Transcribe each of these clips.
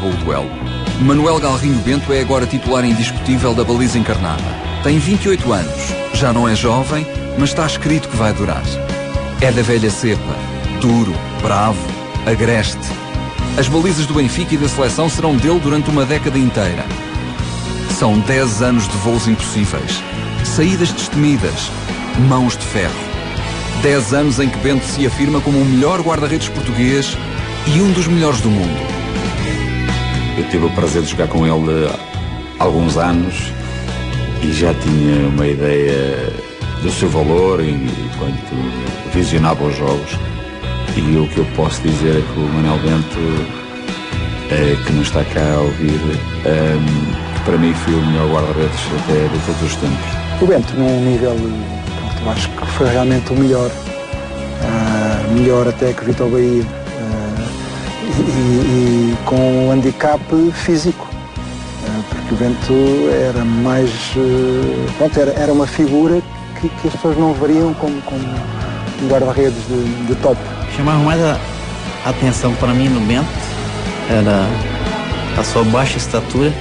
o duelo. Manuel Galrinho Bento é agora titular indiscutível da baliza encarnada. Tem 28 anos, já não é jovem, mas está escrito que vai durar. É da velha cepa, duro, bravo, agreste. As balizas do Benfica e da seleção serão dele durante uma década inteira. São 10 anos de voos impossíveis, saídas destemidas, mãos de ferro. 10 anos em que Bento se afirma como o melhor guarda-redes português e um dos melhores do mundo. Eu tive o prazer de jogar com ele há alguns anos e já tinha uma ideia do seu valor enquanto visionava os jogos. E o que eu posso dizer é que o Manuel Bento, que não está cá a ouvir, que para mim foi o melhor guarda-redes até de todos os tempos. O Bento, num nível, eu acho que foi realmente o melhor, melhor até que Vitor Bahia. E com um handicap físico, porque o Bento era mais, era uma figura que as pessoas não veriam como um guarda-redes de top. Chamava mais a atenção para mim no Bento era a sua baixa estatura,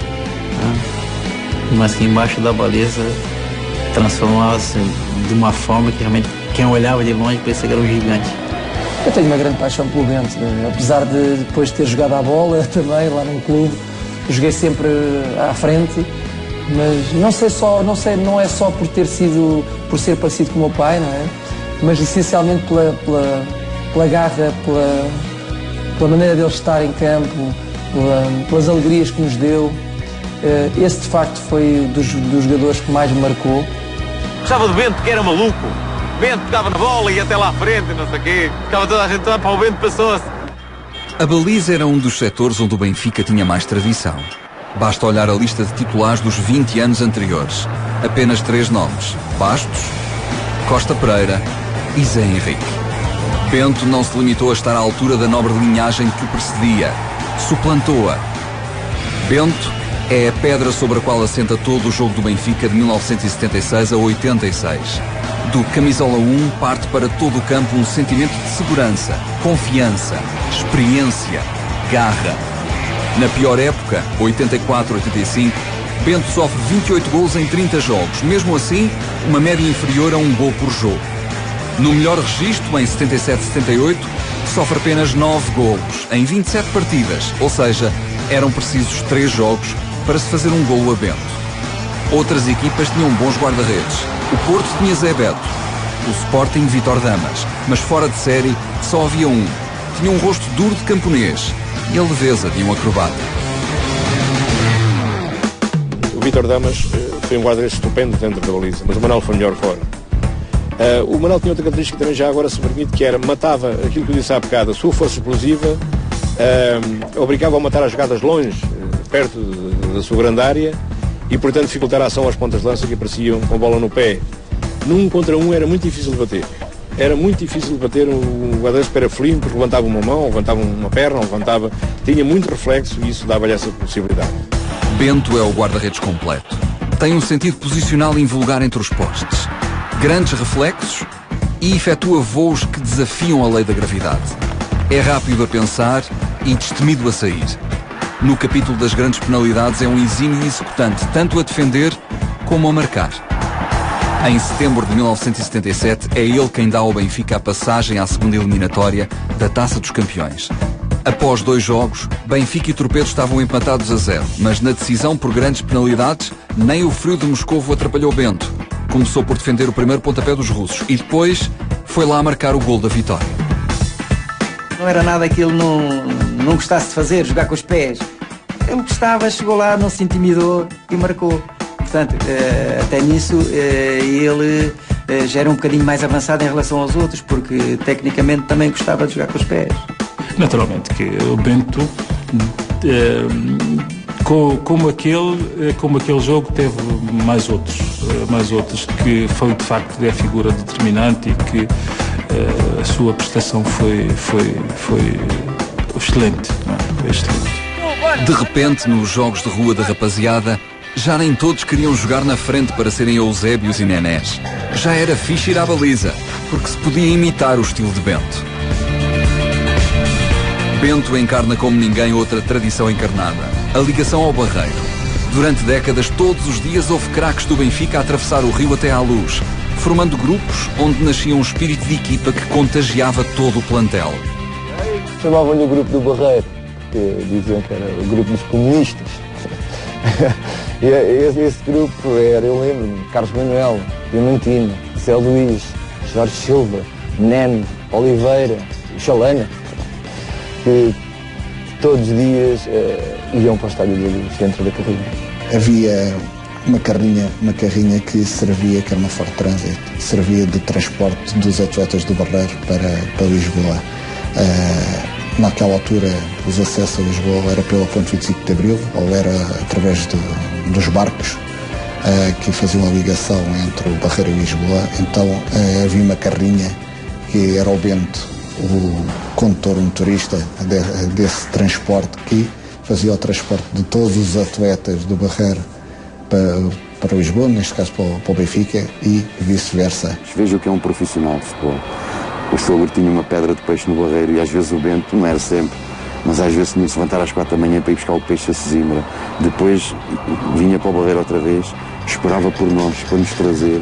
mas que embaixo da baliza transformava-se de uma forma que realmente quem olhava de longe parecia que era um gigante. Eu tenho uma grande paixão pelo Bento, apesar de depois de ter jogado à bola também lá num clube, joguei sempre à frente, mas não é só por ser parecido com o meu pai, não é? Mas essencialmente pela garra, pela maneira dele estar em campo, pelas alegrias que nos deu. Esse de facto foi dos jogadores que mais me marcou. Gostava do Bento, que era maluco. Bento pegava na bola e até lá à frente, não sei o quê. Ficava toda a gente lá para o Bento, passou-se. A baliza era um dos setores onde o Benfica tinha mais tradição. Basta olhar a lista de titulares dos 20 anos anteriores. Apenas 3 nomes: Bastos, Costa Pereira e Zé Henrique. Bento não se limitou a estar à altura da nobre linhagem que o precedia. Suplantou-a. Bento é a pedra sobre a qual assenta todo o jogo do Benfica de 1976 a 86. Do camisola 1 parte para todo o campo um sentimento de segurança, confiança, experiência, garra. Na pior época, 84-85, Bento sofre 28 golos em 30 jogos. Mesmo assim, uma média inferior a um gol por jogo. No melhor registro, em 77-78, sofre apenas 9 golos em 27 partidas. Ou seja, eram precisos 3 jogos para se fazer um golo a Bento. Outras equipas tinham bons guarda-redes. O Porto tinha Zé Beto, o Sporting Vítor Damas, mas fora de série só havia um. Tinha um rosto duro de camponês e a leveza de um acrobata. O Vítor Damas foi um guarda-redes estupendo dentro da baliza, mas o Manuel foi melhor fora. O Manuel tinha outra característica que também já agora se permite, que era, matava aquilo que eu disse há bocado, a sua força explosiva, obrigava a matar as jogadas longe, perto da sua grande área, e portanto dificultar a ação às pontas de lança que apareciam com bola no pé. Num contra um era muito difícil de bater. Era muito difícil de bater um guarda-redes para frio, porque levantava uma mão, levantava uma perna, tinha muito reflexo e isso dava-lhe essa possibilidade. Bento é o guarda-redes completo. Tem um sentido posicional invulgar entre os postes. Grandes reflexos e efetua voos que desafiam a lei da gravidade. É rápido a pensar e destemido a sair. No capítulo das grandes penalidades é um exímio executante, tanto a defender como a marcar. Em setembro de 1977 é ele quem dá ao Benfica a passagem à segunda eliminatória da Taça dos Campeões. Após 2 jogos, Benfica e Torpedo estavam empatados a 0, mas na decisão por grandes penalidades, nem o frio de Moscovo atrapalhou Bento. Começou por defender o primeiro pontapé dos russos e depois foi lá marcar o gol da vitória. Não era nada que ele não gostasse de fazer, jogar com os pés. Ele gostava, chegou lá, não se intimidou e marcou. Portanto, até nisso ele já era um bocadinho mais avançado em relação aos outros, porque tecnicamente também gostava de jogar com os pés. Naturalmente que o Bento, como aquele jogo, teve mais outros, que foi de facto a figura determinante e que a sua prestação foi excelente, não é? Foi excelente. De repente, nos jogos de rua da rapaziada, já nem todos queriam jogar na frente para serem Eusébios e Nenés. Já era fixe ir à baliza, porque se podia imitar o estilo de Bento. Bento encarna como ninguém outra tradição encarnada, a ligação ao Barreiro. Durante décadas, todos os dias houve craques do Benfica a atravessar o rio até à Luz, formando grupos onde nascia um espírito de equipa que contagiava todo o plantel. Chamavam-lhe o grupo do Barreiro, porque diziam que era o grupo dos comunistas. E esse grupo era, eu lembro-me, Carlos Manuel, Diamantino, Zé Luís, Jorge Silva, Neno, Oliveira, Chalana, que todos os dias iam para o estádio da Luz, dentro da carrinha. Havia uma carrinha que servia, que era uma Ford Transit, servia de transporte dos atletas do Barreiro para Lisboa. Naquela altura, os acessos a Lisboa era pela Ponte 25 de Abril, ou era através dos barcos que faziam a ligação entre o Barreiro e Lisboa. Então havia uma carrinha que era o Bento, o condutor motorista desse transporte, que fazia o transporte de todos os atletas do Barreiro para Lisboa, neste caso para o Benfica, e vice-versa. Veja o que é um profissional de futebol. O sogro tinha uma pedra de peixe no Barreiro e às vezes o Bento, não era sempre, mas às vezes tinha de se levantar às 4 da manhã para ir buscar o peixe a Sesimbra. Depois vinha para o Barreiro outra vez, esperava por nós para nos trazer.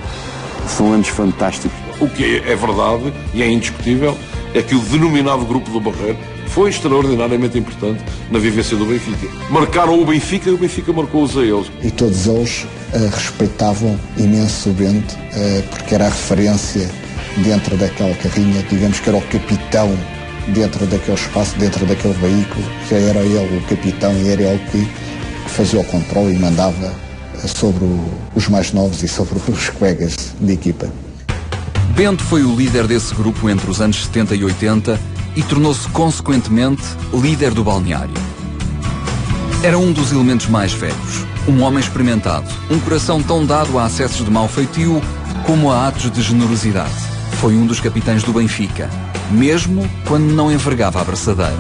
São anos fantásticos. O que é verdade e é indiscutível é que o denominado Grupo do Barreiro foi extraordinariamente importante na vivência do Benfica. Marcaram o Benfica e o Benfica marcou-os a eles. E todos eles respeitavam imenso o Bento, porque era a referência dentro daquela carrinha, digamos que era o capitão dentro daquele espaço, dentro daquele veículo, que era ele o capitão e era ele que fazia o controle e mandava sobre os mais novos e sobre os colegas de equipa. Bento foi o líder desse grupo entre os anos 70 e 80 e tornou-se consequentemente líder do balneário. Era um dos elementos mais velhos, um homem experimentado, um coração tão dado a acessos de mau feitio como a atos de generosidade. Foi um dos capitães do Benfica, mesmo quando não envergava a braçadeira.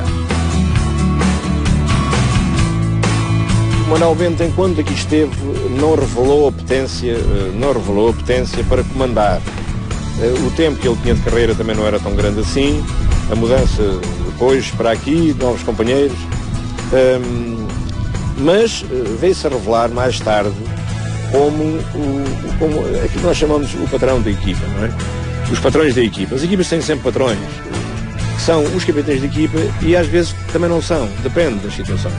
Manuel Bento, enquanto aqui esteve, não revelou apetência para comandar. O tempo que ele tinha de carreira também não era tão grande assim. A mudança depois para aqui, novos companheiros. Mas veio-se a revelar mais tarde como aquilo que nós chamamos o patrão da equipa, não é? Os patrões da equipa. As equipas têm sempre patrões, que são os capitães da equipa e às vezes também não são, depende das situações.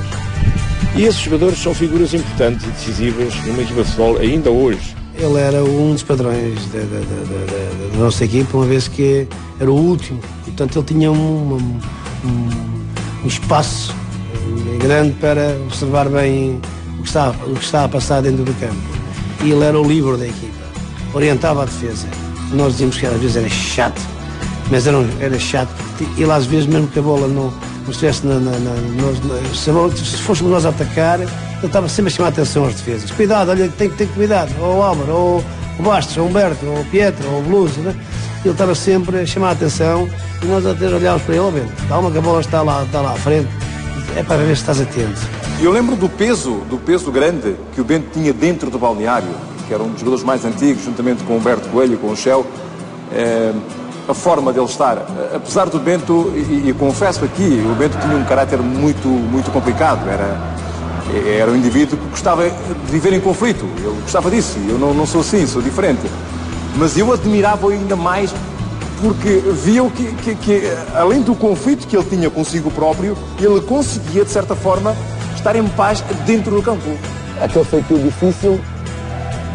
E esses jogadores são figuras importantes e decisivas numa equipa de futebol ainda hoje. Ele era um dos padrões da nossa equipa, uma vez que era o último. E, portanto, ele tinha um espaço grande para observar bem o que estava a passar dentro do campo. E ele era o líbero da equipa, orientava a defesa. Nós dizíamos que às vezes era chato, mas era chato porque ele às vezes, mesmo que a bola não estivesse se fôssemos nós a atacar, ele estava sempre a chamar a atenção às defesas. Cuidado, olha, tem que ter cuidado. Ou o Álvaro, ou o Bastos, ou o Humberto, ou o Pietro, ou o Blues, né? Ele estava sempre a chamar a atenção e nós até olhávamos para ele, ó Bento, calma que a bola está lá à frente, é para ver se estás atento. Eu lembro do peso grande que o Bento tinha dentro do balneário, que era um dos jogadores mais antigos, juntamente com o Humberto Coelho, com o Shell, a forma dele estar. Apesar do Bento, e confesso aqui, o Bento tinha um caráter muito complicado, era um indivíduo que gostava de viver em conflito, ele gostava disso, eu não sou assim, sou diferente. Mas eu admirava-o ainda mais porque via que além do conflito que ele tinha consigo próprio, ele conseguia, de certa forma, estar em paz dentro do campo. Aquele feitio difícil,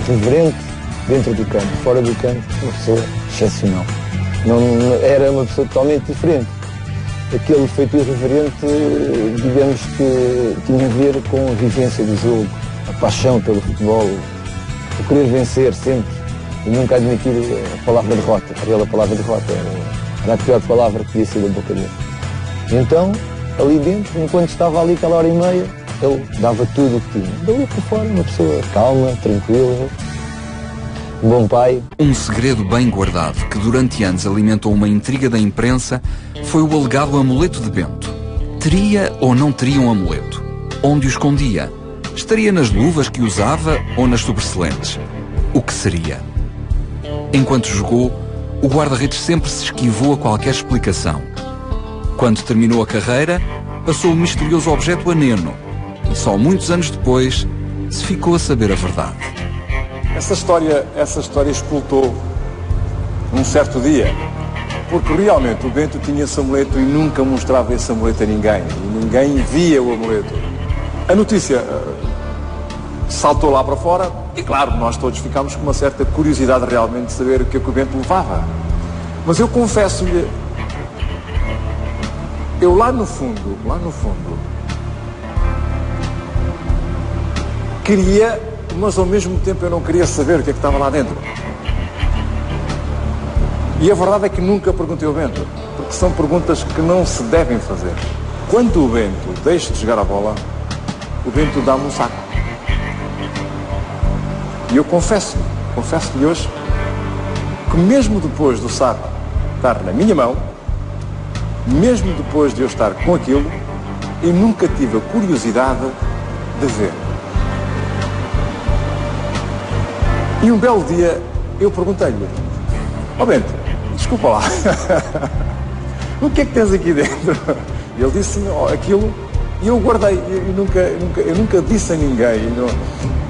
reverente, dentro do campo, fora do campo, uma pessoa excepcional. Não, era uma pessoa totalmente diferente. Aquele feitio reverente, digamos que tinha a ver com a vivência do jogo, a paixão pelo futebol, o querer vencer sempre. E nunca admitir a palavra derrota. A palavra derrota era a pior palavra que podia sair da boca dele. Então, ali dentro, enquanto estava ali aquela hora e meia, ele dava tudo o que tinha. Dali para fora, uma pessoa calma, tranquila, um bom pai. Um segredo bem guardado que durante anos alimentou uma intriga da imprensa foi o alegado amuleto de Bento. Teria ou não teria um amuleto? Onde o escondia? Estaria nas luvas que usava ou nas sobressalentes? O que seria? Enquanto jogou, o guarda-redes sempre se esquivou a qualquer explicação. Quando terminou a carreira, passou o misterioso objeto a Neno. E só muitos anos depois se ficou a saber a verdade. Essa história explotou num certo dia, porque realmente o Bento tinha esse amuleto e nunca mostrava esse amuleto a ninguém. E ninguém via o amuleto. A notícia saltou lá para fora e, claro, nós todos ficámos com uma certa curiosidade realmente de saber o que é que o Bento levava. Mas eu confesso-lhe, eu lá no fundo, queria, mas ao mesmo tempo eu não queria saber o que é que estava lá dentro. E a verdade é que nunca perguntei ao Bento, porque são perguntas que não se devem fazer. Quando o Bento deixa de jogar a bola, o Bento dá-me um saco. E eu confesso-lhe hoje, que mesmo depois do saco estar na minha mão, mesmo depois de eu estar com aquilo, eu nunca tive a curiosidade de ver. E um belo dia eu perguntei-lhe: ó Bento, desculpa lá, o que é que tens aqui dentro? E ele disse aquilo, e eu guardei, eu nunca disse a ninguém.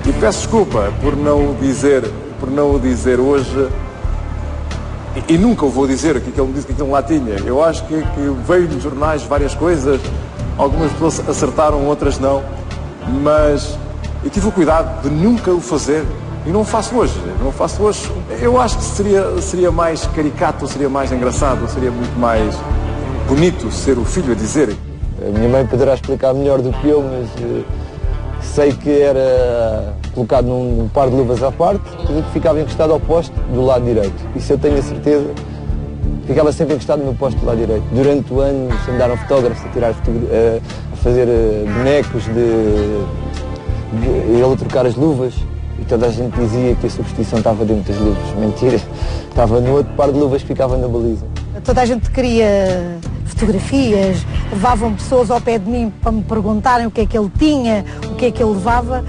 E peço desculpa por não o dizer hoje, e nunca o vou dizer, que ele me disse que aquilo lá tinha. Eu acho que veio nos jornais várias coisas, algumas pessoas acertaram, outras não, mas eu tive o cuidado de nunca o fazer. E não faço hoje. Eu acho que seria mais caricato, seria mais engraçado, seria muito mais bonito ser o filho a dizer. A minha mãe poderá explicar melhor do que eu, mas sei que era colocado num par de luvas à parte e que ficava encostado ao poste do lado direito. Isso eu tenho a certeza. Ficava sempre encostado no poste do lado direito. Durante o ano andaram fotógrafos a fazer bonecos de ele trocar as luvas. E toda a gente dizia que a superstição estava dentro das luvas. Mentira, estava no outro par de luvas que ficava na baliza. Toda a gente queria fotografias, levavam pessoas ao pé de mim para me perguntarem o que é que ele tinha, o que é que ele levava.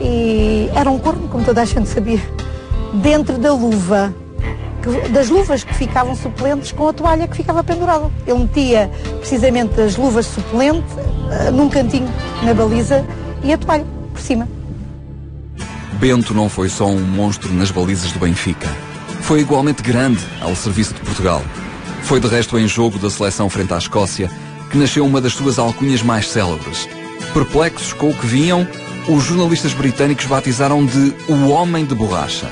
E era um corno, como toda a gente sabia, dentro da luva, das luvas que ficavam suplentes com a toalha que ficava pendurada. Ele metia precisamente as luvas suplentes num cantinho na baliza e a toalha por cima. Bento não foi só um monstro nas balizas do Benfica. Foi igualmente grande ao serviço de Portugal. Foi de resto em jogo da seleção frente à Escócia que nasceu uma das suas alcunhas mais célebres. Perplexos com o que viam, os jornalistas britânicos batizaram de o Homem de Borracha.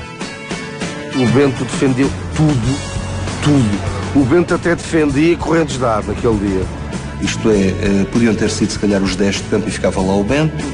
O Bento defendeu tudo. O Bento até defendia correntes de ar naquele dia. Isto é, podiam ter sido se calhar os 10 de campo e ficava lá o Bento.